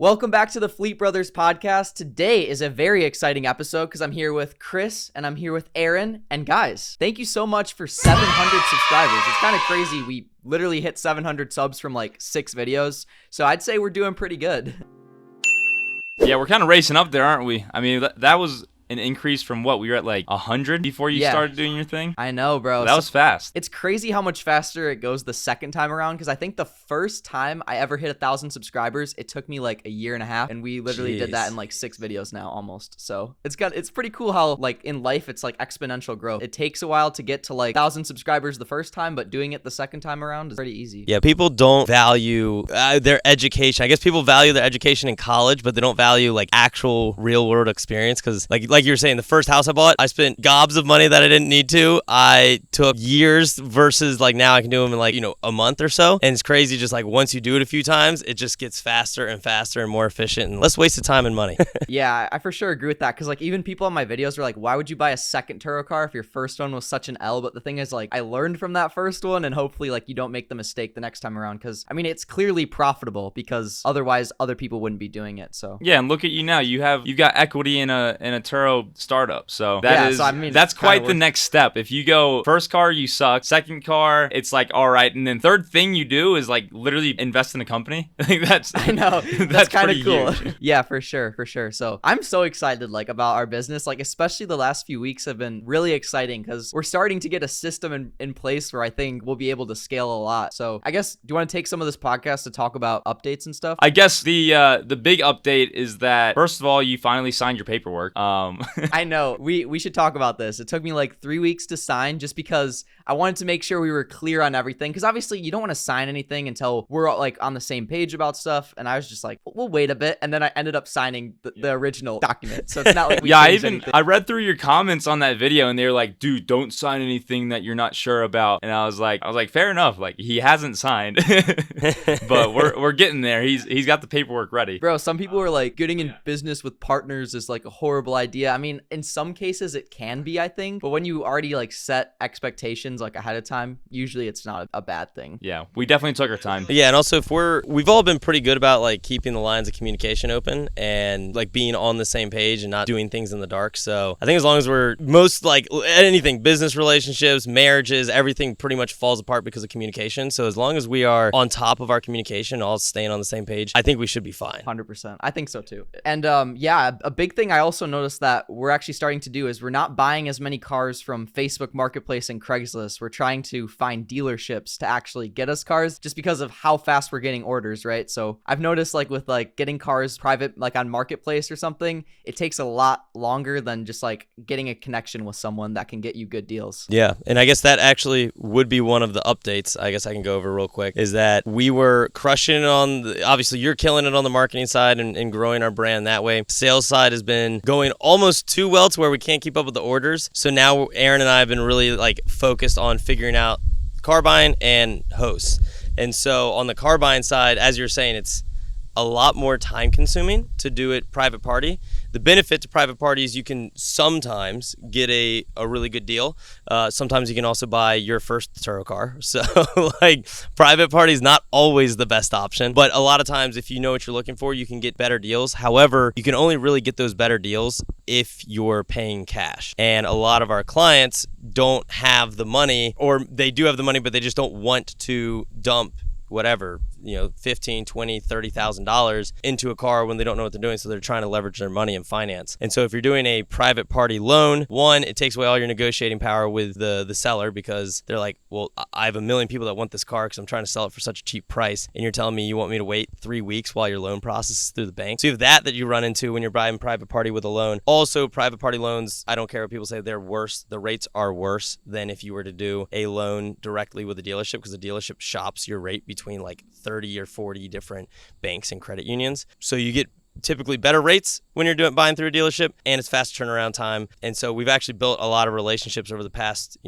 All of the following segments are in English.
Welcome back to the Fleet Brothers podcast. Today is a very exciting episode because I'm here with Chris and I'm here with Aaron. And guys, thank you so much for 700 subscribers. It's kind of crazy. We literally hit 700 subs from like 6 videos. So I'd say we're doing pretty good. Yeah, we're kind of racing up there, aren't we? I mean, that was an increase from what? We were at like 100 before you started doing your thing? I know, bro. That was fast. It's crazy how much faster it goes the second time around, because I think the first time I ever hit 1,000 subscribers, it took me like a year and a half, and we literally did that in like 6 videos now almost. So it's pretty cool how like in life it's like exponential growth. It takes a while to get to like 1,000 subscribers the first time, but doing it the second time around is pretty easy. Yeah, people don't value their education. I guess people value their education in college, but they don't value like actual real world experience, because like you were saying, the first house I bought, I spent gobs of money that I didn't need to. I took years versus like now I can do them in like, a month or so. And it's crazy, just like once you do it a few times, it just gets faster and faster and more efficient and less wasted time and money. Yeah, I for sure agree with that, because like even people on my videos are like, why would you buy a second Turo car if your first one was such an L? But the thing is, like, I learned from that first one, and hopefully like you don't make the mistake the next time around, because I mean it's clearly profitable, because otherwise other people wouldn't be doing it. So yeah, and look at you now. You've got equity in a Turo startup. So that's quite the next step. If you go first car, you suck. Second car, it's like all right, and then third thing you do is like literally invest in a company. I think I know that's kind of cool. Huge. Yeah, for sure. So I'm so excited like about our business. Like especially the last few weeks have been really exciting because we're starting to get a system in place where I think we'll be able to scale a lot. So I guess, do you want to take some of this podcast to talk about updates and stuff? I guess the big update is that first of all, you finally signed your paperwork. I know. We should talk about this. It took me like 3 weeks to sign just because I wanted to make sure we were clear on everything, because obviously you don't want to sign anything until we're all, like, on the same page about stuff. And I was just like, we'll wait a bit, and then I ended up signing the original document. So it's not like we changed anything. I read through your comments on that video, and they were like, dude, don't sign anything that you're not sure about. And I was like, fair enough. Like, he hasn't signed, but we're getting there. He's got the paperwork ready. Bro, some people were like, getting in business with partners is like a horrible idea. I mean, in some cases it can be, I think, but when you already like set expectations like ahead of time, usually it's not a bad thing. Yeah, we definitely took our time. Yeah, and also we've all been pretty good about like keeping the lines of communication open and like being on the same page and not doing things in the dark. So I think as long as we're most like anything, business relationships, marriages, everything pretty much falls apart because of communication. So as long as we are on top of our communication, all staying on the same page, I think we should be fine. 100%. I think so too. And yeah, a big thing I also noticed that we're actually starting to do is we're not buying as many cars from Facebook Marketplace and Craigslist. We're trying to find dealerships to actually get us cars just because of how fast we're getting orders, right? So I've noticed like with like getting cars private, like on Marketplace or something, it takes a lot longer than just like getting a connection with someone that can get you good deals. Yeah, and I guess that actually would be one of the updates I guess I can go over real quick, is that we were crushing obviously you're killing it on the marketing side and growing our brand that way. Sales side has been going almost too well to where we can't keep up with the orders. So now Aaron and I have been really like focused on figuring out car buying and hosts. And so on the car buying side, as you're saying, it's a lot more time consuming to do it private party. The benefit to private parties, you can sometimes get a really good deal. Sometimes you can also buy your first Turo car. So like private party is not always the best option, but a lot of times if you know what you're looking for, you can get better deals. However, you can only really get those better deals if you're paying cash. And a lot of our clients don't have the money, or they do have the money, but they just don't want to dump whatever, $15,000, $20,000, $30,000 into a car when they don't know what they're doing. So they're trying to leverage their money in finance. And so if you're doing a private party loan, one, it takes away all your negotiating power with the seller, because they're like, well, I have a million people that want this car because I'm trying to sell it for such a cheap price. And you're telling me you want me to wait 3 weeks while your loan processes through the bank. So you have that you run into when you're buying private party with a loan. Also, private party loans, I don't care what people say, they're worse. The rates are worse than if you were to do a loan directly with a dealership, because the dealership shops your rate between like 30 or 40 different banks and credit unions. So you get typically better rates when you're buying through a dealership, and it's fast turnaround time. And so we've actually built a lot of relationships over the past,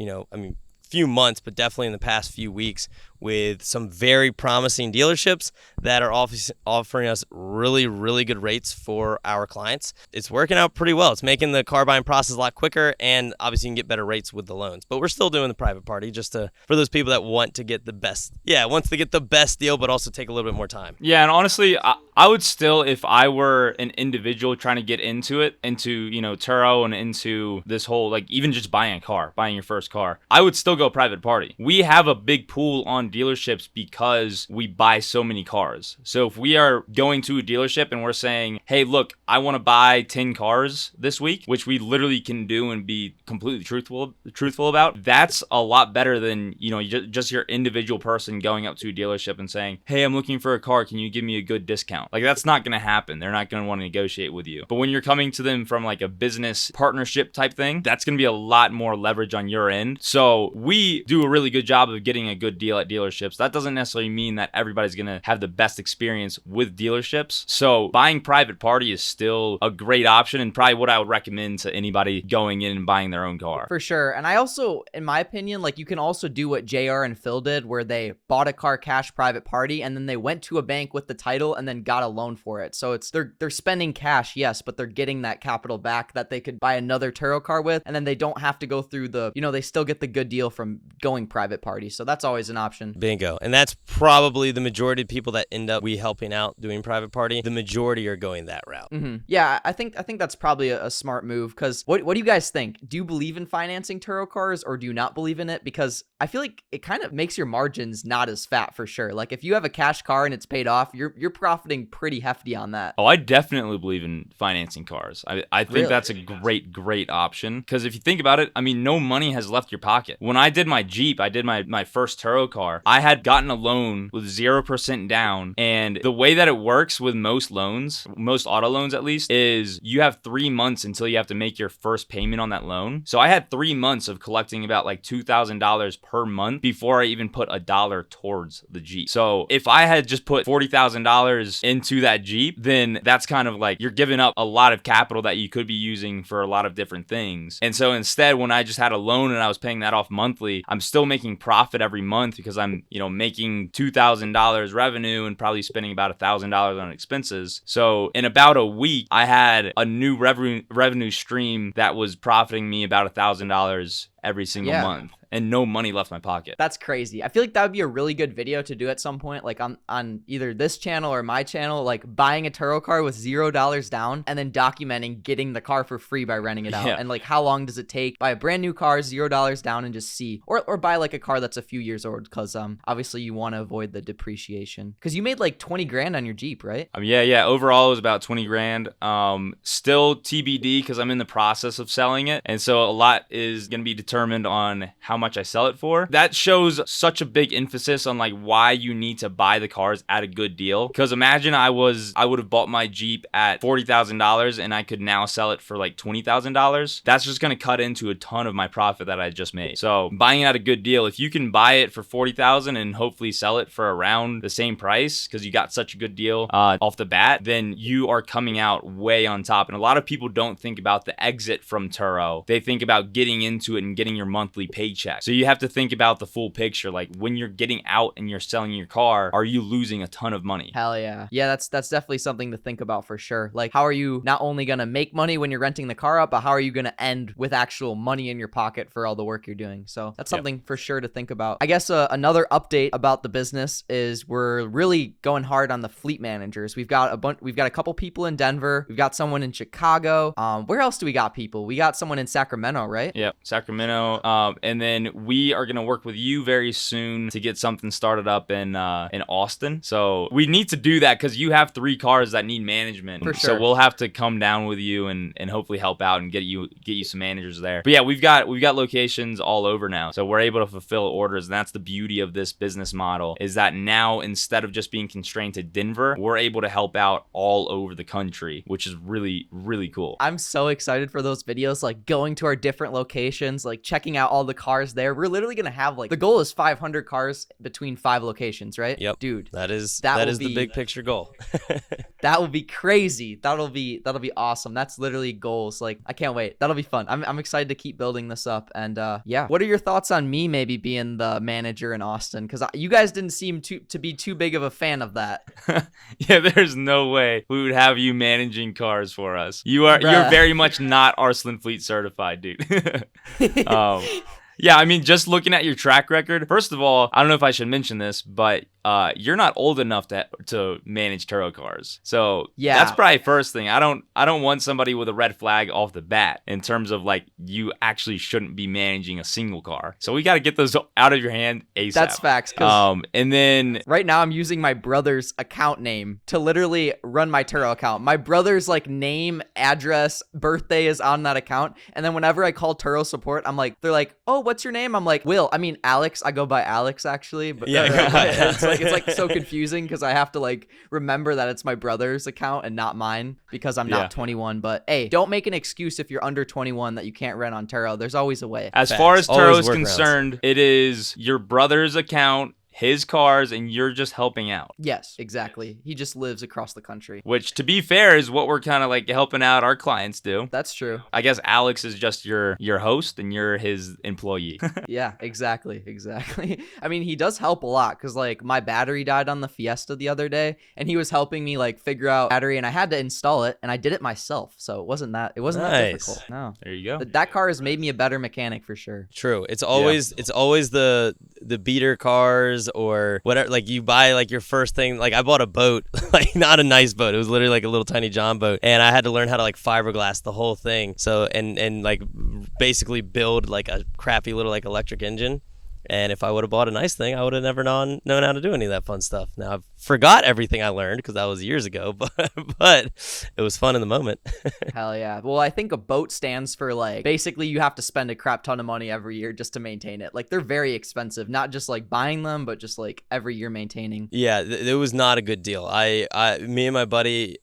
few months, but definitely in the past few weeks, with some very promising dealerships that are offering us really, really good rates for our clients. It's working out pretty well. It's making the car buying process a lot quicker, and obviously you can get better rates with the loans. But we're still doing the private party just for those people that want to get the best. Yeah, wants to get the best deal, but also take a little bit more time. Yeah, and honestly, I would still, if I were an individual trying to get into Turo and into this whole, like, even just buying your first car, I would still go private party. We have a big pool on dealerships because we buy so many cars. So if we are going to a dealership and we're saying, hey, look, I want to buy 10 cars this week, which we literally can do and be completely truthful about, that's a lot better than, just your individual person going up to a dealership and saying, hey, I'm looking for a car. Can you give me a good discount? Like, that's not going to happen. They're not going to want to negotiate with you. But when you're coming to them from like a business partnership type thing, that's going to be a lot more leverage on your end. So we do a really good job of getting a good deal at dealerships. That doesn't necessarily mean that everybody's going to have the best experience with dealerships. So buying private party is still a great option and probably what I would recommend to anybody going in and buying their own car. For sure. And I also, in my opinion, like, you can also do what JR and Phil did, where they bought a car cash private party and then they went to a bank with the title and then got a loan for it. So it's they're spending cash, yes, but they're getting that capital back that they could buy another Turo car with, and then they don't have to go through they still get the good deal from going private party. So that's always an option. Bingo. And that's probably the majority of people that end up helping out doing private party. The majority are going that route. Mm-hmm. Yeah, I think that's probably a smart move, because what do you guys think? Do you believe in financing Turo cars or do you not believe in it? Because I feel like it kind of makes your margins not as fat, for sure. Like, if you have a cash car and it's paid off, you're profiting pretty hefty on that. Oh, I definitely believe in financing cars. I think that's a great option, because if you think about it, I mean, no money has left your pocket. When I did my Jeep, I did my first Turo car, I had gotten a loan with 0% down, and the way that it works with most loans, most auto loans at least, is you have 3 months until you have to make your first payment on that loan. So I had 3 months of collecting about like $2,000 per month before I even put $1 towards the Jeep. So if I had just put $40,000 into that Jeep, then that's kind of like you're giving up a lot of capital that you could be using for a lot of different things. And so instead, when I just had a loan and I was paying that off monthly, I'm still making profit every month because I'm, making $2,000 revenue and probably spending about $1,000 on expenses. So in about a week, I had a new revenue stream that was profiting me about $1,000 every single month, and no money left my pocket. That's crazy. I feel like that would be a really good video to do at some point, like on either this channel or my channel, like buying a Turo car with $0 down and then documenting getting the car for free by renting it out. And like, how long does it take? Buy a brand new car, $0 down, and just see, or buy like a car that's a few years old, because obviously you want to avoid the depreciation, because you made like 20 grand on your Jeep, right? Yeah. Overall, it was about 20 grand. Still TBD, because I'm in the process of selling it, and so a lot is going to be determined on how much I sell it for. That shows such a big emphasis on like why you need to buy the cars at a good deal. Because imagine I would have bought my Jeep at $40,000 and I could now sell it for like $20,000. That's just going to cut into a ton of my profit that I just made. So buying it at a good deal, if you can buy it for $40,000 and hopefully sell it for around the same price because you got such a good deal off the bat, then you are coming out way on top. And a lot of people don't think about the exit from Turo. They think about getting into it and getting your monthly paycheck. So you have to think about the full picture. Like, when you're getting out and you're selling your car, are you losing a ton of money? Hell yeah. Yeah, that's definitely something to think about, for sure. Like, how are you not only going to make money when you're renting the car up, but how are you going to end with actual money in your pocket for all the work you're doing? So that's something for sure to think about. I guess another update about the business is we're really going hard on the fleet managers. We've got a couple people in Denver. We've got someone in Chicago. Where else do we got people? We got someone in Sacramento, right? Yep, Sacramento. And then we are going to work with you very soon to get something started up in Austin. So we need to do that because you have 3 cars that need management. For sure. So we'll have to come down with you and hopefully help out and get you some managers there. But yeah, we've got locations all over now. So we're able to fulfill orders. And that's the beauty of this business model, is that now instead of just being constrained to Denver, we're able to help out all over the country, which is really, really cool. I'm so excited for those videos, like going to our different locations, like like checking out all the cars there. We're literally going to have like, the goal is 500 cars between 5 locations, right? Yep. Dude. That is the big picture goal. That will be crazy. That'll be awesome. That's literally goals. Like, I can't wait. That'll be fun. I'm excited to keep building this up. And yeah, what are your thoughts on me maybe being the manager in Austin? Because you guys didn't seem to be too big of a fan of that. Yeah, there's no way we would have you managing cars for us. You're very much not Arslan Fleet certified, dude. Yeah, I mean, just looking at your track record, first of all, I don't know if I should mention this, but you're not old enough to manage Turo cars. So yeah, that's probably first thing. I don't want somebody with a red flag off the bat in terms of like, you actually shouldn't be managing a single car. So we got to get those out of your hand ASAP. That's facts. And then right now I'm using my brother's account name to literally run my Turo account. My brother's like name, address, birthday is on that account. And then whenever I call Turo support, they're like, oh, what's your name? I'm like, Alex. I go by Alex actually. But yeah, it's like so confusing because I have to like remember that it's my brother's account and not mine because I'm not 21. But hey, don't make an excuse if you're under 21 that you can't rent on Turo. There's always a way. As far as Turo is concerned, it is your brother's account, his cars, and you're just helping out. Yes, exactly. He just lives across the country. Which, to be fair, is what we're kind of like helping out our clients do. That's true. I guess Alex is just your host and you're his employee. Yeah, exactly. I mean, he does help a lot because like my battery died on the Fiesta the other day and he was helping me like figure out battery and I had to install it and I did it myself. So it wasn't that difficult. No. There you go. That car has made me a better mechanic for sure. True. It's always the beater cars or whatever, like you buy like your first thing. Like I bought a boat, like not a nice boat, it was literally like a little tiny John boat, and I had to learn how to like fiberglass the whole thing, so and like basically build like a crappy little like electric engine. And if I would have bought a nice thing, I would have never known how to do any of that fun stuff. Now I've forgot everything I learned because that was years ago, but it was fun in the moment. Hell yeah. Well, I think a boat stands for like, basically you have to spend a crap ton of money every year just to maintain it. Like they're very expensive, not just like buying them, but just like every year maintaining. Yeah, it was not a good deal. Me and my buddy,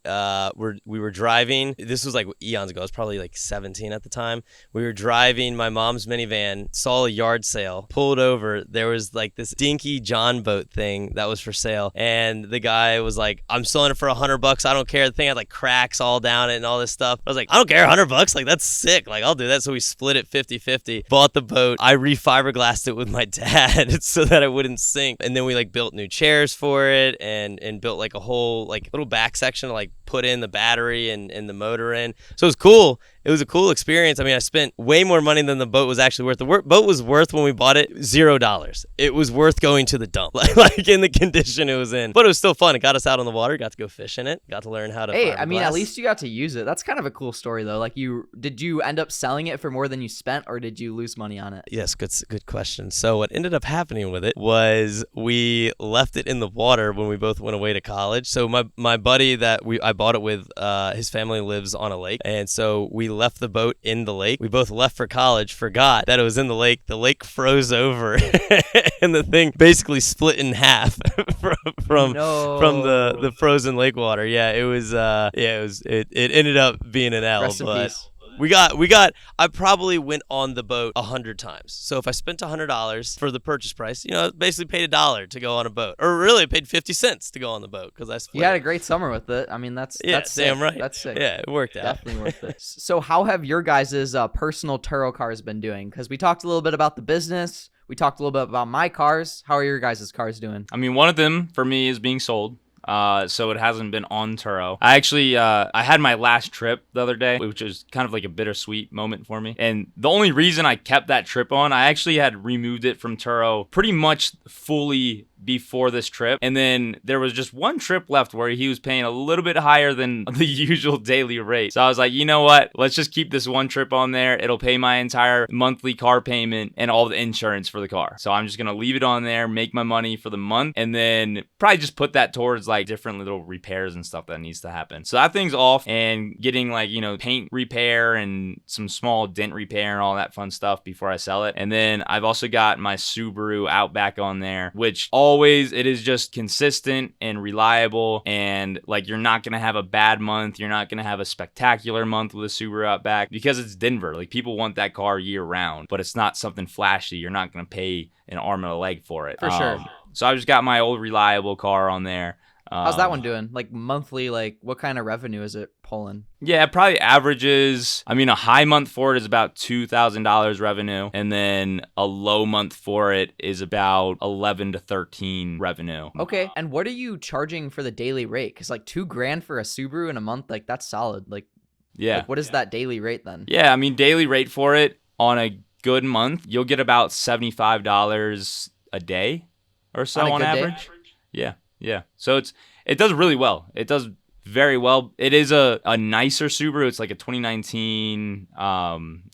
we were driving. This was like eons ago. I was probably like 17 at the time. We were driving my mom's minivan, saw a yard sale, pulled over. There was like this dinky John boat thing that was for sale, and the guy was like, I'm selling it for $100. I don't care. The thing had like cracks all down it and all this stuff. I was like, I don't care, $100, like that's sick, like I'll do that. So we split it 50-50, bought the boat. I refiberglassed it with my dad so that it wouldn't sink, and then we like built new chairs for it and built like a whole like little back section to like put in the battery and the motor in. So it was cool. It was a cool experience. I mean, I spent way more money than the boat was actually worth. The boat was worth, when we bought it, $0. It was worth going to the dump, like in the condition it was in. But it was still fun. It got us out on the water. Got to go fish in it. Got to learn how to. Hey, I mean, at least you got to use it. That's kind of a cool story, though. Like, did you end up selling it for more than you spent, or did you lose money on it? Yes, good question. So what ended up happening with it was we left it in the water when we both went away to college. So my buddy that I bought it with, his family lives on a lake, and so we left the boat in the lake. We both left for college, forgot that it was in the lake. The lake froze over and the thing basically split in half from the frozen lake water. Yeah, it ended up being an L. Rest in peace. We got, I probably went on the boat 100 times. So if I spent $100 for the purchase price, basically paid $1 to go on a boat, or really paid 50 cents to go on the boat because I split. You had a great summer with it. I mean, that's damn sick. Right. That's sick. Yeah, it worked out. Definitely worth it. So how have your guys' personal Turo cars been doing? Because we talked a little bit about the business. We talked a little bit about my cars. How are your guys' cars doing? I mean, one of them for me is being sold. So it hasn't been on Turo. I actually, I had my last trip the other day, which was kind of like a bittersweet moment for me. And the only reason I kept that trip on, I actually had removed it from Turo pretty much fully before this trip, and then there was just one trip left where he was paying a little bit higher than the usual daily rate. So I was like, you know what, let's just keep this one trip on there. It'll pay my entire monthly car payment and all the insurance for the car. So I'm just gonna leave it on there, make my money for the month, and then probably just put that towards like different little repairs and stuff that needs to happen. So that thing's off, and getting like, paint repair and some small dent repair and all that fun stuff before I sell it. And then I've also got my Subaru Outback on there, which all it is just consistent and reliable, and like you're not gonna have a bad month, you're not gonna have a spectacular month with a Subaru Outback because it's Denver. Like people want that car year round, but it's not something flashy. You're not gonna pay an arm and a leg for it. For sure. So I just got my old reliable car on there. How's that one doing? Like monthly, like what kind of revenue is it pulling? Yeah, it probably averages, I mean, a high month for it is about $2,000 revenue. And then a low month for it is about 11 to 13 revenue. Okay. And what are you charging for the daily rate? Because like $2,000 for a Subaru in a month, like that's solid. Like, yeah. Like, what is that daily rate then? Yeah, I mean, daily rate for it on a good month, you'll get about $75 a day or so on average. Day? Yeah. So it does really well. It does very well. It is a nicer Subaru. It's like a 2019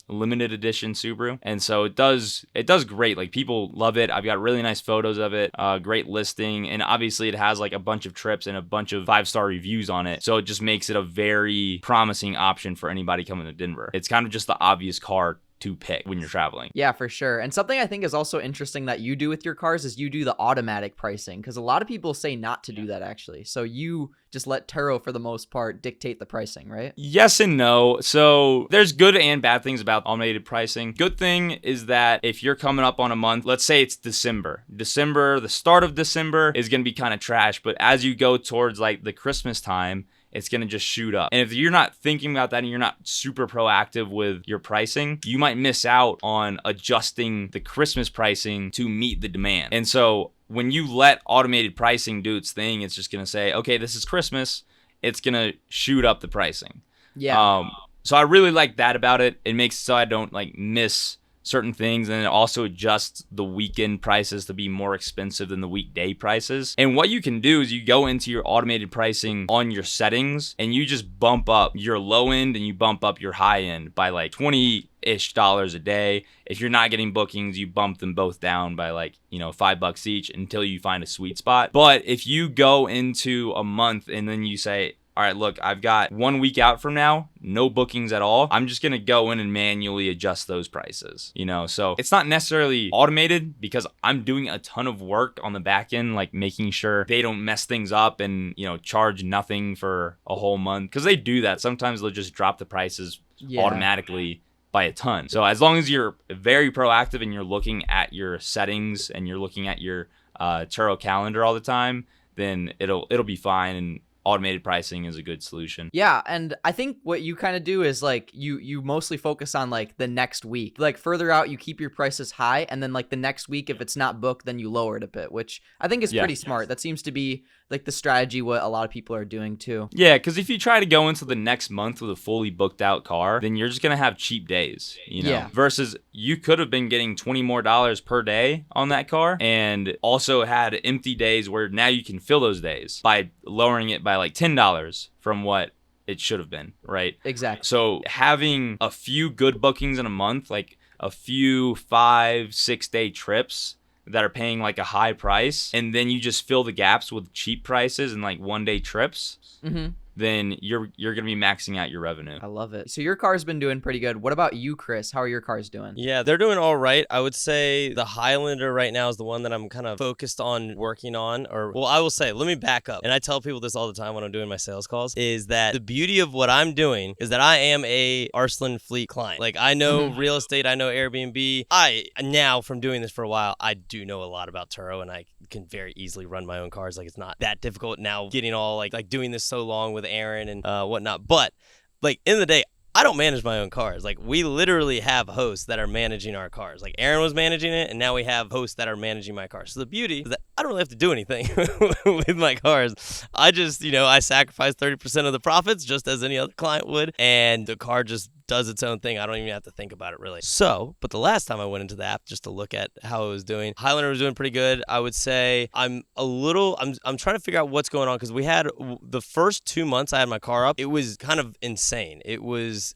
limited edition Subaru, and so it does great. Like people love it. I've got really nice photos of it, great listing, and obviously it has like a bunch of trips and a bunch of 5-star reviews on it. So it just makes it a very promising option for anybody coming to Denver. It's kind of just the obvious car to pick when you're traveling. Yeah, for sure. And something I think is also interesting that you do with your cars is you do the automatic pricing, because a lot of people say not to do that actually. So you just let Turo for the most part dictate the pricing, right? Yes and no. So there's good and bad things about automated pricing. Good thing is that if you're coming up on a month, let's say it's December, the start of December is going to be kind of trash, but as you go towards like the Christmas time, it's going to just shoot up. And if you're not thinking about that and you're not super proactive with your pricing, you might miss out on adjusting the Christmas pricing to meet the demand. And so when you let automated pricing do its thing, it's just going to say, okay, this is Christmas. It's going to shoot up the pricing. Yeah. So I really like that about it. It makes it so I don't like miss certain things, and it also adjusts the weekend prices to be more expensive than the weekday prices. And what you can do is you go into your automated pricing on your settings and you just bump up your low end and you bump up your high end by like $20-ish a day. If you're not getting bookings, you bump them both down by like, $5 each until you find a sweet spot. But if you go into a month and then you say, all right, look, I've got 1 week out from now, no bookings at all, I'm just going to go in and manually adjust those prices, So it's not necessarily automated because I'm doing a ton of work on the back end, like making sure they don't mess things up and, charge nothing for a whole month. Because they do that. Sometimes they'll just drop the prices automatically by a ton. So as long as you're very proactive and you're looking at your settings and you're looking at your Turo calendar all the time, then it'll be fine, and automated pricing is a good solution. Yeah, and I think what you kind of do is like you mostly focus on like the next week. Like further out, you keep your prices high, and then like the next week, if it's not booked, then you lower it a bit, which I think is pretty smart. That seems to be like the strategy what a lot of people are doing too. Yeah, because if you try to go into the next month with a fully booked out car, then you're just gonna have cheap days, Yeah. Versus you could have been getting $20 more per day on that car, and also had empty days where now you can fill those days by lowering it by like $10 from what it should have been, right? Exactly. So having a few good bookings in a month, like a few 5-6 day trips that are paying like a high price, and then you just fill the gaps with cheap prices and like 1 day trips, then you're gonna be maxing out your revenue. I love it. So your car's been doing pretty good. What about you, Chris? How are your cars doing? Yeah, they're doing all right. I would say the Highlander right now is the one that I'm kind of focused on working on. I will say, let me back up. And I tell people this all the time when I'm doing my sales calls, is that the beauty of what I'm doing is that I am a Arslan Fleet client. Like I know real estate, I know Airbnb. Now from doing this for a while, I do know a lot about Turo, and I can very easily run my own cars. Like it's not that difficult now getting all like doing this so long with Aaron and whatnot. But like in the day, I don't manage my own cars. Like we literally have hosts that are managing our cars. Like Aaron was managing it, and now we have hosts that are managing my cars. So the beauty is that I don't really have to do anything with my cars. I just, I sacrifice 30% of the profits just as any other client would, and the car just does its own thing. I don't even have to think about it really. So, but the last time I went into the app just to look at how it was doing, Highlander was doing pretty good. I would say I'm trying to figure out what's going on, because we had the first 2 months I had my car up, it was kind of insane. It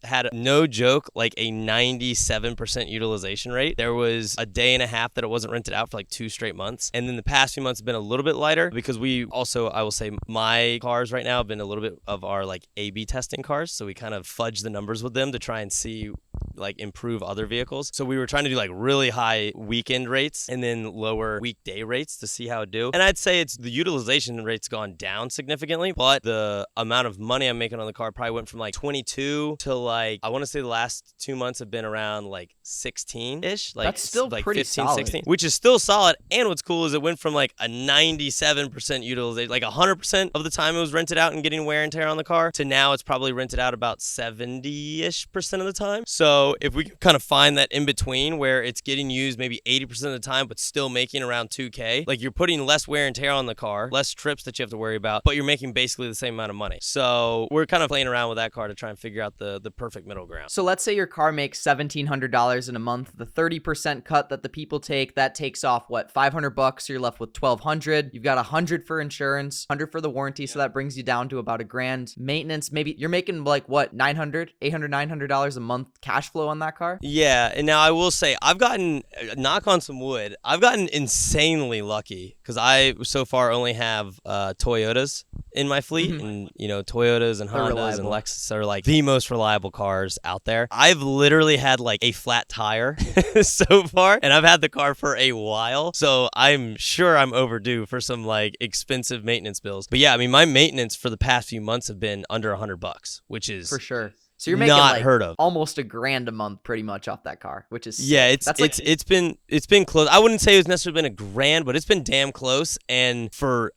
had no joke like a 97% utilization rate. There was a day and a half that it wasn't rented out for like 2 straight months. And then the past few months have been a little bit lighter, because we also, I will say my cars right now have been a little bit of our like A/B testing cars. So we kind of fudge the numbers with them to try and see like improve other vehicles. So we were trying to do like really high weekend rates and then lower weekday rates to see how it do. And I'd say the utilization rate's gone down significantly, but the amount of money I'm making on the car probably went from like 22 to like, I want to say the last 2 months have been around like 16-ish. Like that's still like pretty 15, solid. 16, which is still solid. And what's cool is it went from like a 97% utilization, like 100% of the time it was rented out and getting wear and tear on the car, to now it's probably rented out about 70-ish% of the time. So if we can kind of find that in between where it's getting used maybe 80% of the time, but still making around 2K, like you're putting less wear and tear on the car, less trips that you have to worry about, but you're making basically the same amount of money. So we're kind of playing around with that car to try and figure out the perfect middle ground. So let's say your car makes $1,700 in a month. The 30% cut that the people take, that takes off what, $500? So you're left with $1,200. You've got $100 for insurance, $100 for the warranty. So that brings you down to about $1,000. Maintenance, maybe you're making like what, $900, $900 a month cash flow on that car? Yeah, and now I will say I've gotten, knock on some wood, I've gotten insanely lucky because I so far only have Toyotas in my fleet, and Toyotas and Hondas and Lexus are like the most reliable cars out there. I've literally had like a flat tire so far, and I've had the car for a while, so I'm sure I'm overdue for some like expensive maintenance bills. But yeah, I mean, my maintenance for the past few months have been under $100, which is for sure. So you're making not like heard of. Almost $1,000 a month pretty much off that car, which is sick. Yeah, it's been close. I wouldn't say it's necessarily been $1,000, but it's been damn close. And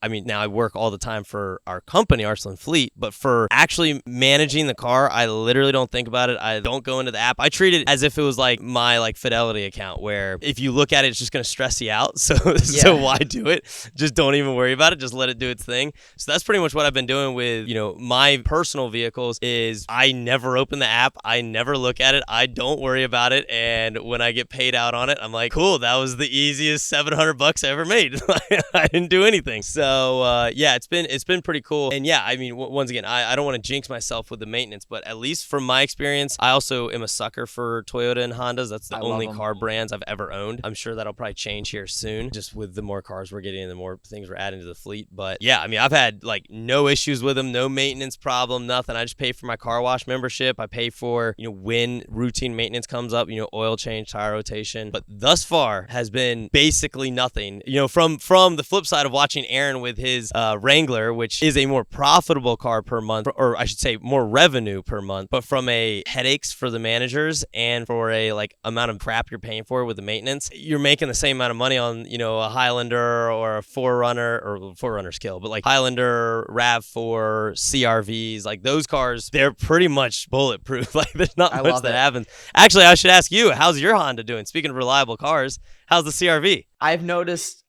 now I work all the time for our company, Arsenal Fleet, but for actually managing the car, I literally don't think about it. I don't go into the app. I treat it as if it was like my like Fidelity account, where if you look at it, it's just gonna stress you out. So why do it? Just don't even worry about it. Just let it do its thing. So that's pretty much what I've been doing with my personal vehicles. Is I never open the app, I never look at it, I don't worry about it, and when I get paid out on it, I'm like, cool, that was the easiest $700 I ever made. I didn't do anything. So yeah, it's been pretty cool. And yeah, I mean, once again, I don't want to jinx myself with the maintenance, but at least from my experience, I also am a sucker for Toyota and Hondas. That's the only car brands I've ever owned. I'm sure that'll probably change here soon, just with the more cars we're getting and the more things we're adding to the fleet. But yeah, I mean, I've had like no issues with them, no maintenance problem, nothing. I just pay for my car wash membership. I pay for, when routine maintenance comes up, oil change, tire rotation. But thus far has been basically nothing. From the flip side of watching Aaron with his Wrangler, which is a more profitable car per month, or I should say more revenue per month, but from a headaches for the managers and for a like amount of crap you're paying for with the maintenance, you're making the same amount of money on, a Highlander or a 4Runner, or 4Runner's kill, but like Highlander, RAV4, CRVs, like those cars, they're pretty much bulletproof. Like there's not much that happens. Actually, I should ask you, how's your Honda doing? Speaking of reliable cars, how's the CRV? I've noticed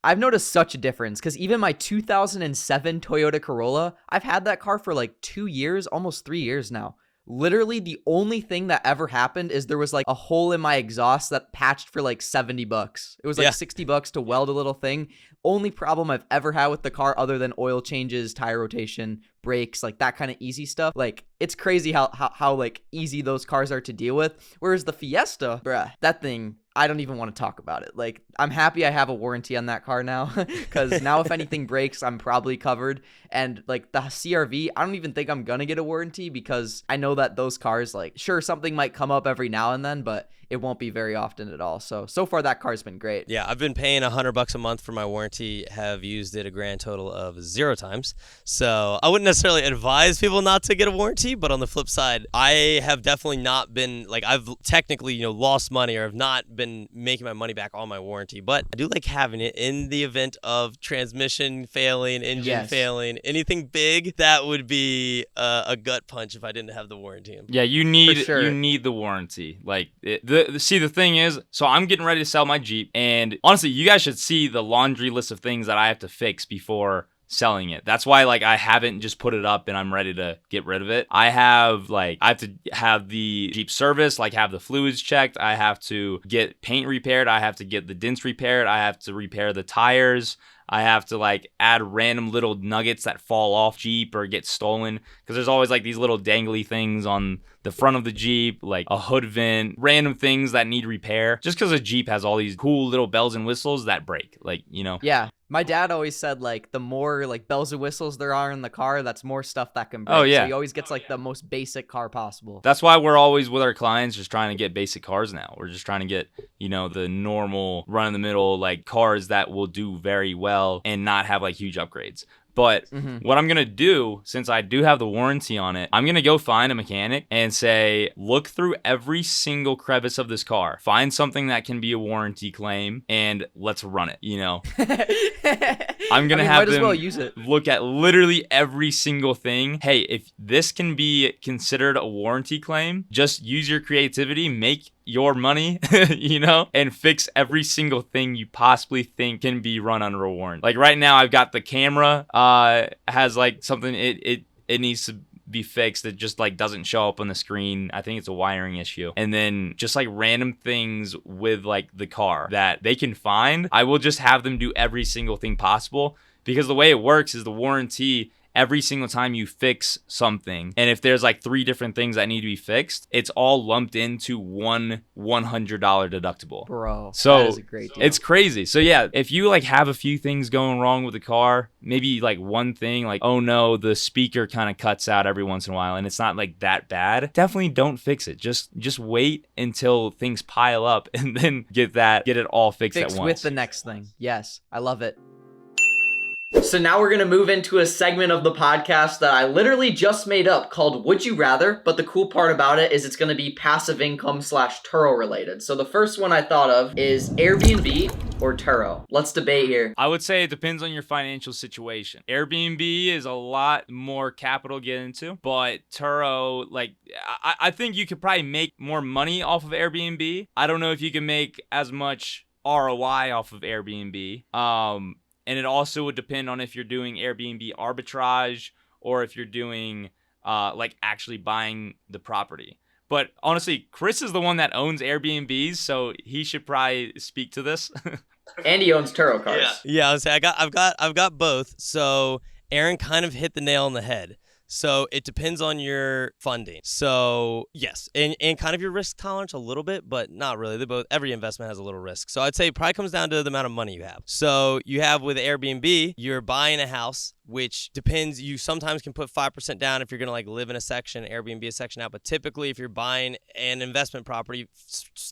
such a difference, because even my 2007 Toyota Corolla, I've had that car for like 2 years, almost 3 years now. Literally the only thing that ever happened is there was like a hole in my exhaust that patched for like $70. It was like $60 to weld a little thing. Only problem I've ever had with the car, other than oil changes, tire rotation, brakes, like that kind of easy stuff. Like it's crazy how like easy those cars are to deal with. Whereas the Fiesta, bruh, that thing, I don't even want to talk about it. Like, I'm happy I have a warranty on that car now, because now if anything breaks, I'm probably covered. And like the CRV, I don't even think I'm gonna get a warranty, because I know that those cars, like, sure, something might come up every now and then, but it won't be very often at all. So far that car's been great. Yeah, I've been paying $100 a month for my warranty, have used it a grand total of 0 times. So I wouldn't necessarily advise people not to get a warranty, but on the flip side, I have definitely not been, like, I've technically, lost money, or have not been making my money back on my warranty, but I do like having it in the event of transmission failing, engine failing, anything big. That would be a gut punch if I didn't have the warranty. Yeah, you need the warranty. Like, the thing is, so I'm getting ready to sell my Jeep, and honestly, you guys should see the laundry list of things that I have to fix before selling it. That's why, like, I haven't just put it up and I'm ready to get rid of it. I have to have the Jeep service, like have the fluids checked. I have to get paint repaired. I have to get the dents repaired. I have to repair the tires. I have to like add random little nuggets that fall off Jeep or get stolen, because there's always like these little dangly things on the front of the Jeep, like a hood vent, random things that need repair, just because a Jeep has all these cool little bells and whistles that break, like, Yeah. My dad always said, like, the more, like, bells and whistles there are in the car, that's more stuff that can break. Oh, yeah. So he always gets, like, the most basic car possible. That's why we're always with our clients just trying to get basic cars now. We're just trying to get, the normal run-of-the-middle, like, cars that will do very well and not have, like, huge upgrades. But what I'm going to do, since I do have the warranty on it, I'm going to go find a mechanic and say, look through every single crevice of this car. Find something that can be a warranty claim, and let's run it, I'm going to have them use it. Look at literally every single thing. Hey, if this can be considered a warranty claim, just use your creativity, make your money, and fix every single thing you possibly think can be run under a warranty. Like right now, I've got the camera has like something it needs to be fixed that just like doesn't show up on the screen. I think it's a wiring issue. And then just like random things with like the car that they can find, I will just have them do every single thing possible, because the way it works is the warranty, every single time you fix something, and if there's like 3 different things that need to be fixed, it's all lumped into one $100 deductible. Bro, so that is a great deal. It's crazy. So yeah, if you like have a few things going wrong with the car, maybe like one thing, like, oh no, the speaker kind of cuts out every once in a while and it's not like that bad, definitely don't fix it. Just wait until things pile up and then get it all fixed at once. With the next thing. Yes, I love it. So now we're going to move into a segment of the podcast that I literally just made up called Would You Rather? But the cool part about it is it's going to be passive income / Turo related. So the first one I thought of is AirBNB or Turo. Let's debate here. I would say it depends on your financial situation. Airbnb is a lot more capital to get into, but Turo, like, I think you could probably make more money off of Airbnb. I don't know if you can make as much ROI off of Airbnb. And it also would depend on if you're doing Airbnb arbitrage or if you're doing like actually buying the property. But honestly, Chris is the one that owns Airbnbs, so he should probably speak to this. And he owns Turo cars. Yeah, I would say I've got both. So Aaron kind of hit the nail on the head. So it depends on your funding. So yes, and kind of your risk tolerance a little bit, but not really. Every investment has a little risk. So I'd say it probably comes down to the amount of money you have. So you have with Airbnb, you're buying a house, which depends. You sometimes can put 5% down if you're going to like live in a section, Airbnb a section out. But typically if you're buying an investment property,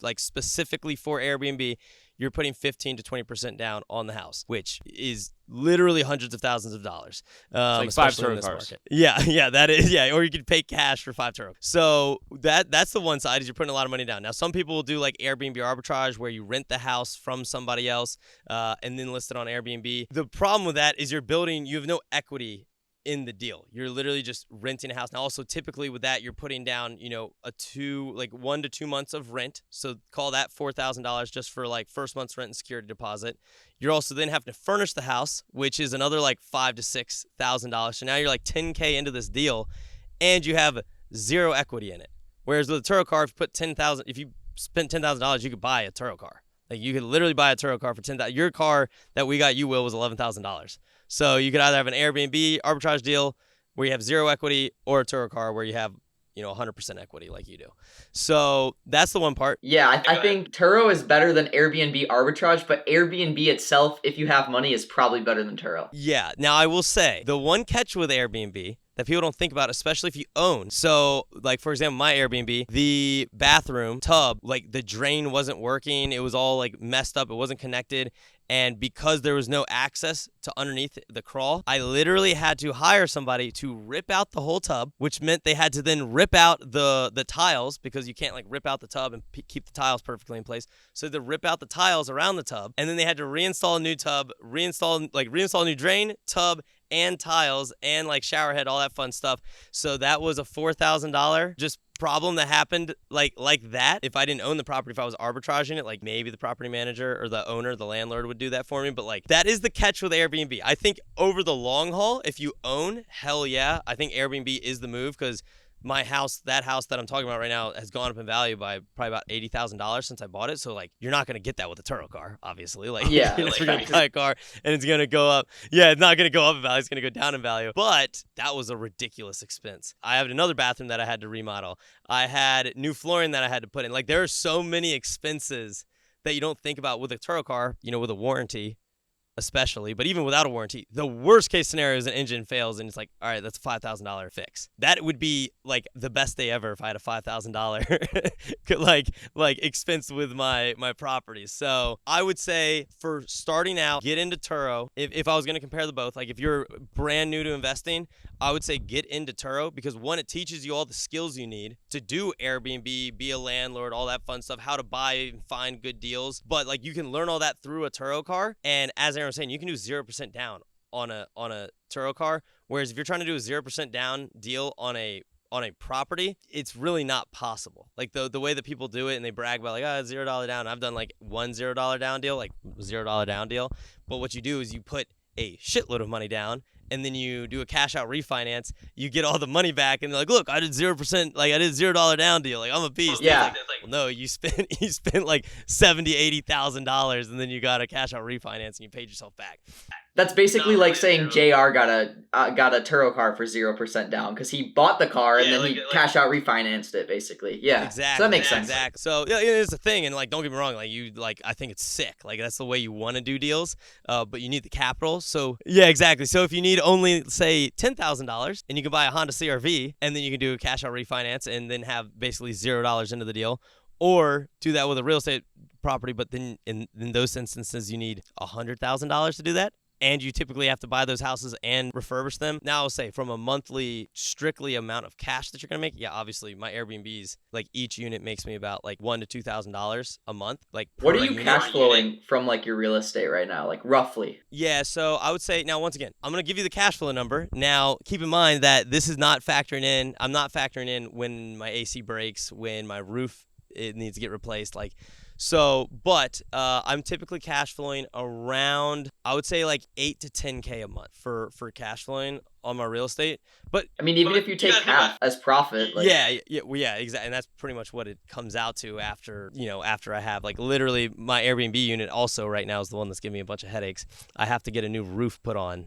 like specifically for Airbnb, you're putting 15 to 20% down on the house, which is literally hundreds of thousands of dollars. Like 5 Turo cars. Market. Yeah, that is. Yeah, or you could pay cash for 5 Turo. So that's the one side, is you're putting a lot of money down. Now, some people will do like Airbnb arbitrage, where you rent the house from somebody else and then list it on Airbnb. The problem with that is you have no equity in the deal. You're literally just renting a house. Now, also typically with that, you're putting down, 1 to 2 months of rent. So call that $4,000 just for like first month's rent and security deposit. You're also then having to furnish the house, which is another like $5,000 to $6,000. So now you're like $10K into this deal, and you have zero equity in it. Whereas with a Turo car, if you spent $10,000, you could buy a Turo car. Like you could literally buy a Turo car for $10,000. Your car that we got you, Will, was $11,000. So you could either have an Airbnb arbitrage deal where you have zero equity, or a Turo car where you have 100% equity like you do. So that's the one part. Yeah, I think Turo is better than Airbnb arbitrage, but Airbnb itself, if you have money, is probably better than Turo. Yeah. Now, I will say the one catch with Airbnb that people don't think about, especially if you own. So, like, for example, my Airbnb, the bathroom tub, like the drain wasn't working. It was all like messed up. It wasn't connected. And because there was no access to underneath the crawl, I literally had to hire somebody to rip out the whole tub, which meant they had to then rip out the tiles, because you can't like rip out the tub and keep the tiles perfectly in place. So they rip out the tiles around the tub, and then they had to reinstall a new tub, reinstall a new drain, tub, and tiles, and like shower head, all that fun stuff. So that was a $4,000 just problem that happened like that. If I didn't own the property, if I was arbitraging it, like maybe the property manager or the owner, the landlord would do that for me. But like that is the catch with Airbnb. I think over the long haul, if you own, hell yeah, I think Airbnb is the move, because my house, that house that I'm talking about right now, has gone up in value by probably about $80,000 since I bought it. So like, you're not going to get that with a Turo car, obviously. Like, yeah, you're going to buy a car and it's going to go up. Yeah, it's not going to go up in value. It's going to go down in value. But that was a ridiculous expense. I have another bathroom that I had to remodel. I had new flooring that I had to put in. Like, there are so many expenses that you don't think about with a Turo car, with a warranty, especially, but even without a warranty, the worst case scenario is an engine fails and it's like, all right, that's a $5,000 fix. That would be like the best day ever if I had a $5,000 like expense with my properties. So I would say for starting out, get into Turo. If I was going to compare the both, like if you're brand new to investing, I would say get into Turo because one, it teaches you all the skills you need to do Airbnb, be a landlord, all that fun stuff, how to buy and find good deals. But like you can learn all that through a Turo car. And as Aaron was saying, you can do 0% down on a Turo car. Whereas if you're trying to do a 0% down deal on a property, it's really not possible. Like the way that people do it and they brag about like, $0 down. I've done like one $0 down deal, like $0 down deal. But what you do is you put a shitload of money down and then you do a cash out refinance, you get all the money back and they're like, look, I did 0%, like I did $0 down deal. Like I'm a beast. Yeah. Like, well, no, you spent like $70,000-$80,000 and then you got a cash out refinance and you paid yourself back. That's basically like saying JR got a Turo car for 0% down because he bought the car and then he cash out refinanced it basically. Yeah, exactly. So that makes sense. Exactly. So yeah, it's a thing, and like don't get me wrong, I think it's sick. Like that's the way you want to do deals, but you need the capital. So yeah, exactly. So if you need only say $10,000 and you can buy a Honda CR-V and then you can do a cash out refinance and then have basically $0 into the deal. Or do that with a real estate property, but then in those instances you need $100,000 to do that. And you typically have to buy those houses and refurbish them. Now, I'll say from a monthly strictly amount of cash that you're going to make, yeah, obviously my Airbnbs, like each unit makes me about like $1,000 to $2,000 a month. Like, what are you cash flowing from like your real estate right now? Like roughly? Yeah, so I would say, now once again, I'm going to give you the cash flow number. Now, keep in mind that this is not factoring in, I'm not factoring in when my AC breaks, when my roof, it needs to get replaced. Like, so, but I'm typically cash flowing around, I would say like 8 to 10K a month for cash flowing on my real estate. But I mean, even if you take half as profit, like... yeah, exactly, and that's pretty much what it comes out to after I have like literally my Airbnb unit. Also, right now is the one that's giving me a bunch of headaches. I have to get a new roof put on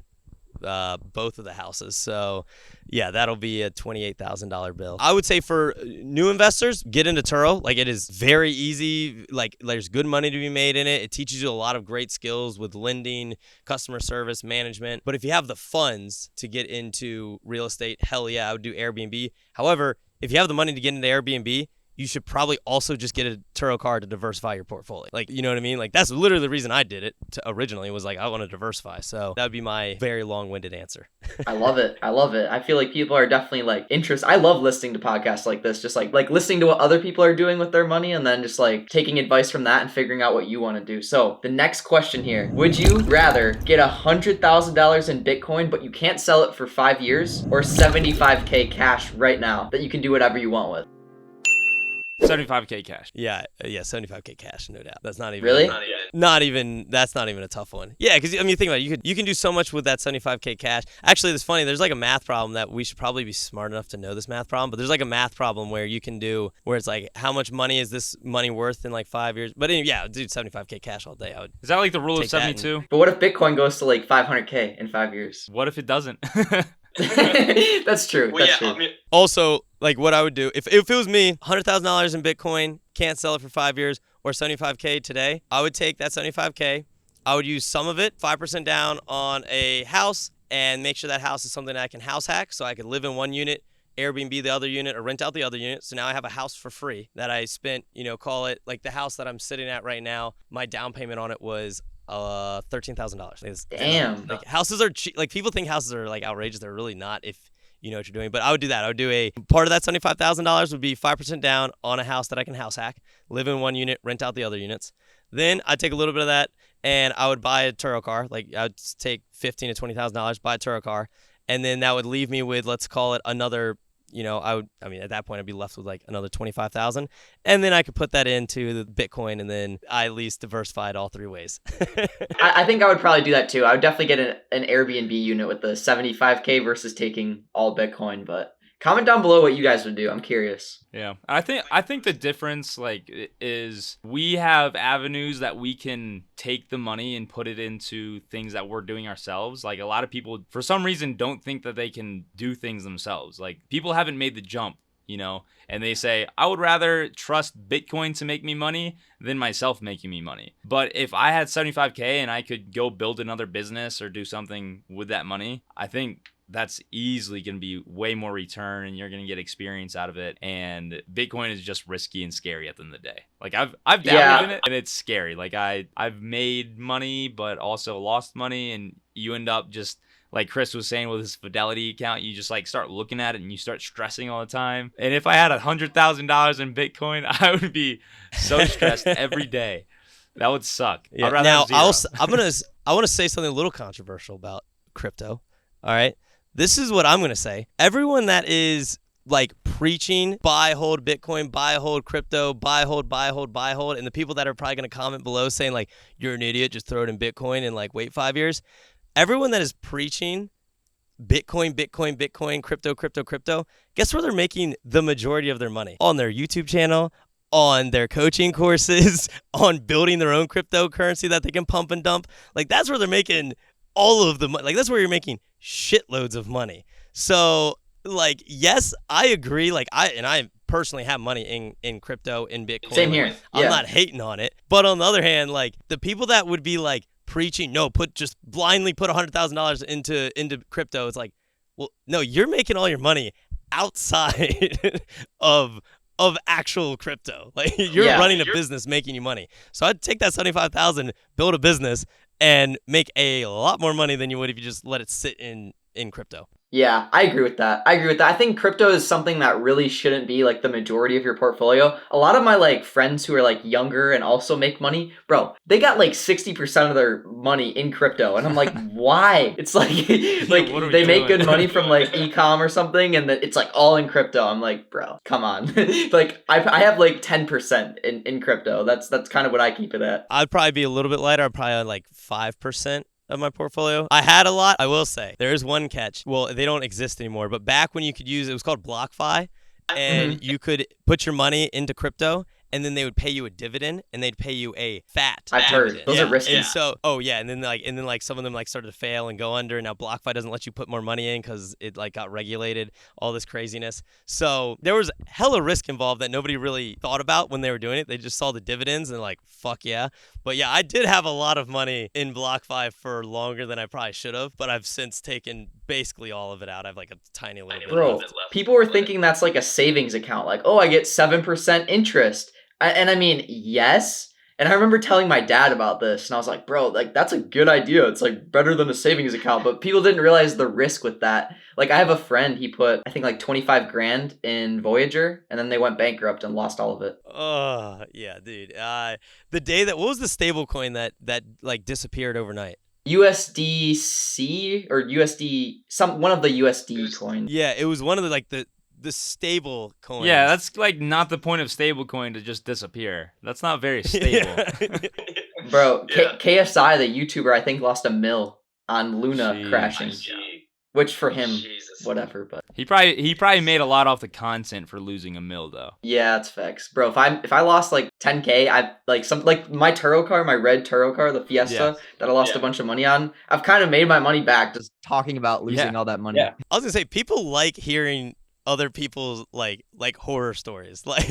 both of the houses. So yeah, that'll be a $28,000 bill. I would say for new investors, get into Turo. Like it is very easy. Like there's good money to be made in it. It teaches you a lot of great skills with lending, customer service, management. But if you have the funds to get into real estate, hell yeah, I would do Airbnb. However, if you have the money to get into Airbnb, you should probably also just get a Turo car to diversify your portfolio. Like, you know what I mean? Like, that's literally the reason I did it originally was like, I want to diversify. So that would be my very long-winded answer. I love it. I feel like people are definitely like interested. I love listening to podcasts like this, just like listening to what other people are doing with their money and then just like taking advice from that and figuring out what you want to do. So the next question here, would you rather get $100,000 in Bitcoin, but you can't sell it for 5 years, or 75K cash right now that you can do whatever you want with? 75K cash. Yeah, 75K cash, no doubt. That's not even really that's not even a tough one. Yeah, because I mean, think about it. You can do so much with that 75K cash. Actually, it's funny. There's like a math problem that we should probably be smart enough to know this math problem. But there's like a math problem where you can do where it's like, how much money is this money worth in like 5 years? But anyway, yeah, dude, 75K cash all day. Is that like the rule of 72? But what if Bitcoin goes to like 500K in 5 years? What if it doesn't? That's true. That's true. Also, like what I would do if it was me, $100,000 in Bitcoin, can't sell it for 5 years, or 75K today, I would take that 75K. I would use some of it, 5% down on a house, and make sure that house is something that I can house hack, so I could live in one unit, Airbnb the other unit, or rent out the other unit. So now I have a house for free that I spent, call it like the house that I'm sitting at right now. My down payment on it was $13,000. Damn. Like houses are cheap. Like people think houses are like outrageous. They're really not if you know what you're doing. But I would do that. I would do a part of that $75,000 would be 5% down on a house that I can house hack, live in one unit, rent out the other units. Then I'd take a little bit of that and I would buy a Turo car. Like I'd take $15,000 to $20,000, buy a Turo car, and then that would leave me with, let's call it another. At that point I'd be left with like another 25,000, and then I could put that into the Bitcoin, and then I at least diversified all three ways. I think I would probably do that too. I would definitely get an Airbnb unit with the 75K versus taking all Bitcoin, but comment down below what you guys would do. I'm curious. Yeah, I think the difference is we have avenues that we can take the money and put it into things that we're doing ourselves. Like a lot of people, for some reason, don't think that they can do things themselves. Like people haven't made the jump and they say, I would rather trust Bitcoin to make me money than myself making me money. But if I had 75K and I could go build another business or do something with that money, I think that's easily going to be way more return, and you're going to get experience out of it. And Bitcoin is just risky and scary at the end of the day. Like I've dabbled in it, and it's scary. Like I've made money, but also lost money, and you end up just, like Chris was saying with his Fidelity account, you just like start looking at it and you start stressing all the time. And if I had $100,000 in Bitcoin, I would be so stressed every day. That would suck. Yeah. I'd rather now have zero. I want to say something a little controversial about crypto. All right, this is what I'm gonna say. Everyone that is like preaching buy, hold Bitcoin, buy, hold crypto, buy, hold, buy, hold, buy, hold, and the people that are probably gonna comment below saying like you're an idiot, just throw it in Bitcoin and like wait 5 years. Everyone that is preaching Bitcoin, crypto, guess where they're making the majority of their money? On their YouTube channel, on their coaching courses, on building their own cryptocurrency that they can pump and dump. Like that's where they're making all of the money. Like that's where you're making shitloads of money. So like, yes, I agree. Like I personally have money in crypto, in Bitcoin. Same here. I'm not hating on it. But on the other hand, like the people that would be like, preaching, no, just blindly put $100,000 into crypto. It's like, well, no, you're making all your money outside of actual crypto. Like you're running a business making you money. So I'd take that 75,000, build a business, and make a lot more money than you would if you just let it sit in crypto. Yeah, I agree with that. I think crypto is something that really shouldn't be like the majority of your portfolio. A lot of my like friends who are like younger and also make money, bro, they got like 60% of their money in crypto. And I'm like, why? It's like, they make good money from like e-com or something, and it's like all in crypto. I'm like, bro, come on. Like I have like 10% in crypto. That's kind of what I keep it at. I'd probably be a little bit lighter. I'd probably have like 5% of my portfolio. I had a lot. I will say there is one catch. Well, they don't exist anymore, but back when you could use, it was called BlockFi, and you could put your money into crypto, and then they would pay you a dividend, and they'd pay you a fat I've dividend. heard. Those are risky. And so, and then some of them like started to fail and go under. Now BlockFi doesn't let you put more money in because it like got regulated, all this craziness. So there was hella risk involved that nobody really thought about when they were doing it. They just saw the dividends and like, fuck yeah. But yeah, I did have a lot of money in BlockFi for longer than I probably should have, but I've since taken basically all of it out. I have like a tiny little bit left. People were thinking that's like a savings account. Like, oh, I get 7% interest. And I mean, yes. And I remember telling my dad about this, and I was like, bro, like that's a good idea. It's like better than a savings account. But people didn't realize the risk with that. Like I have a friend, he put, I think like 25 grand in Voyager, and then they went bankrupt and lost all of it. Oh, yeah, dude. The day what was the stable coin that like disappeared overnight? USDC or USD, one of the USD coins. Yeah, it was one of the stable coins. Yeah, that's like not the point of stable coin to just disappear. That's not very stable. Bro, KSI, the YouTuber, I think lost $1 million on Luna crashing. Which for him, whatever, but he probably made a lot off the content for losing $1 million though. Yeah, that's facts, bro. If I lost like 10K, I like my Turo car, my red Turo car, the Fiesta that I lost a bunch of money on. I've kind of made my money back just talking about losing all that money. Yeah. I was gonna say people like hearing other people's like horror stories, like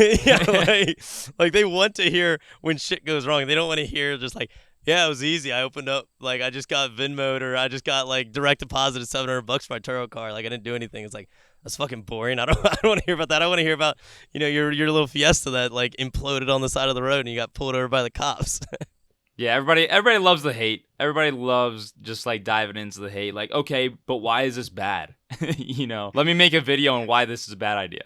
like they want to hear when shit goes wrong. They don't want to hear just like, yeah, it was easy. I opened up, like I just got Venmo'd, or I just got like direct deposited $700 for my Turo car. Like I didn't do anything. It's like, that's fucking boring. I don't want to hear about that. I want to hear about, your little Fiesta that like imploded on the side of the road and you got pulled over by the cops. Yeah, everybody loves the hate. Everybody loves just like diving into the hate. Like, okay, but why is this bad? Let me make a video on why this is a bad idea.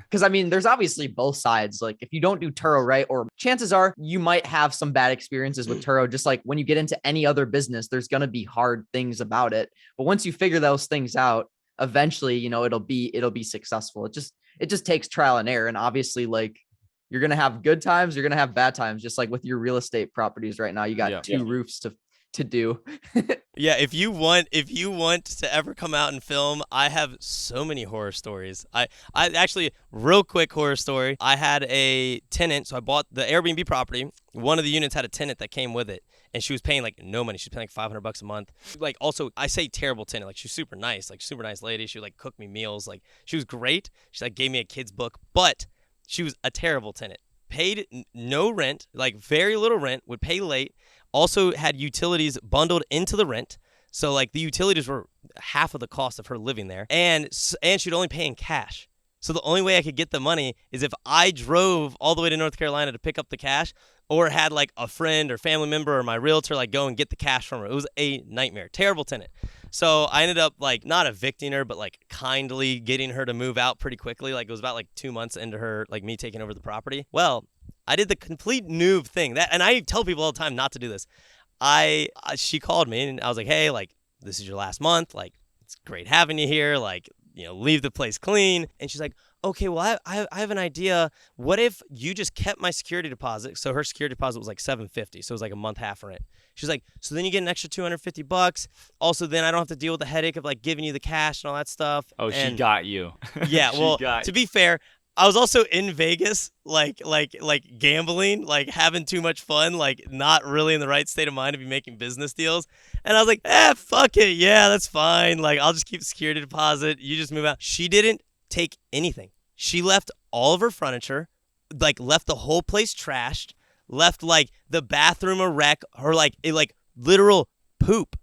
Because, I mean, there's obviously both sides. Like, if you don't do Turo right, or chances are you might have some bad experiences with Turo. Just like when you get into any other business, there's going to be hard things about it. But once you figure those things out, eventually, it'll be successful. It just takes trial and error. And obviously, like, you're going to have good times, you're going to have bad times, just like with your real estate properties right now. You got two roofs to do. Yeah, if you want to ever come out and film, I have so many horror stories. I actually, real quick horror story. I had a tenant, so I bought the AirBNB property. One of the units had a tenant that came with it, and she was paying like no money. She was paying like $500 a month. Like, also, I say terrible tenant. Like, she's super nice, like super nice lady. She would like cook me meals. Like, she was great. She like gave me a kid's book, but she was a terrible tenant. Paid no rent, like very little rent, would pay late. Also had utilities bundled into the rent. So like the utilities were half of the cost of her living there, and she'd only pay in cash. So the only way I could get the money is if I drove all the way to North Carolina to pick up the cash, or had like a friend or family member or my realtor like go and get the cash from her. It was a nightmare. Terrible tenant. So I ended up like not evicting her, but like kindly getting her to move out pretty quickly. Like, it was about like 2 months into her, like me taking over the property. Well, I did the complete noob thing, and I tell people all the time not to do this. She called me and I was like, hey, like, this is your last month. Like, it's great having you here. Like, you know, leave the place clean. And she's like, okay, well, I have an idea. What if you just kept my security deposit? So her security deposit was like $750. So it was like a month half rent. She's like, so then you get an extra $250. Also, then I don't have to deal with the headache of like giving you the cash and all that stuff. Oh, she got you. Yeah. Well, to be fair, I was also in Vegas, like gambling, like having too much fun, like not really in the right state of mind to be making business deals. And I was like, fuck it. Yeah, that's fine. Like, I'll just keep the security deposit. You just move out. She didn't take anything. She left all of her furniture, like left the whole place trashed, left like the bathroom a wreck, or like literal poop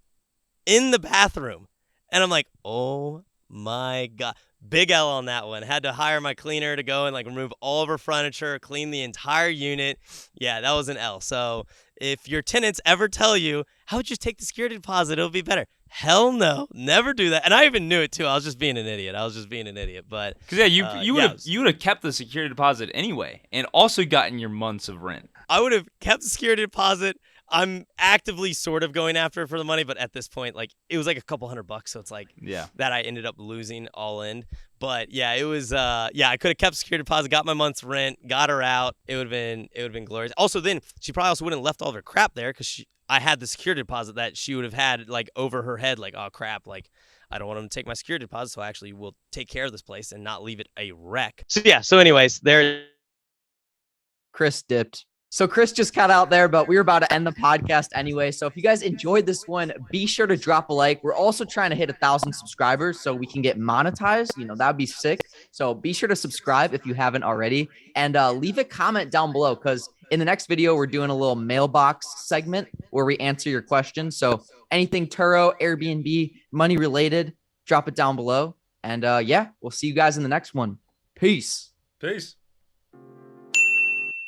in the bathroom. And I'm like, oh my God. Big L on that one. Had to hire my cleaner to go and like remove all of her furniture, clean the entire unit. Yeah, that was an L. So if your tenants ever tell you, how would you take the security deposit? It'll be better. Hell no, never do that. And I even knew it too. I was just being an idiot. But because you would have kept the security deposit anyway, and also gotten your months of rent. I would have kept the security deposit. I'm actively sort of going after it for the money, but at this point, like, it was like a couple $100, so it's like that I ended up losing all in. But yeah, it was I could have kept security deposit, got my month's rent, got her out. It would have been glorious. Also, then she probably also wouldn't have left all of her crap there, because I had the security deposit that she would have had like over her head, like, oh crap, like, I don't want them to take my security deposit, so I actually will take care of this place and not leave it a wreck. So yeah, so anyways, there. Chris dipped. So Chris just got out there, but we were about to end the podcast anyway. So if you guys enjoyed this one, be sure to drop a like. We're also trying to hit 1,000 subscribers so we can get monetized. You know, that would be sick. So be sure to subscribe if you haven't already, and leave a comment down below, because in the next video, we're doing a little mailbox segment where we answer your questions. So anything Turo, Airbnb, money related, drop it down below. And yeah, we'll see you guys in the next one. Peace. Peace.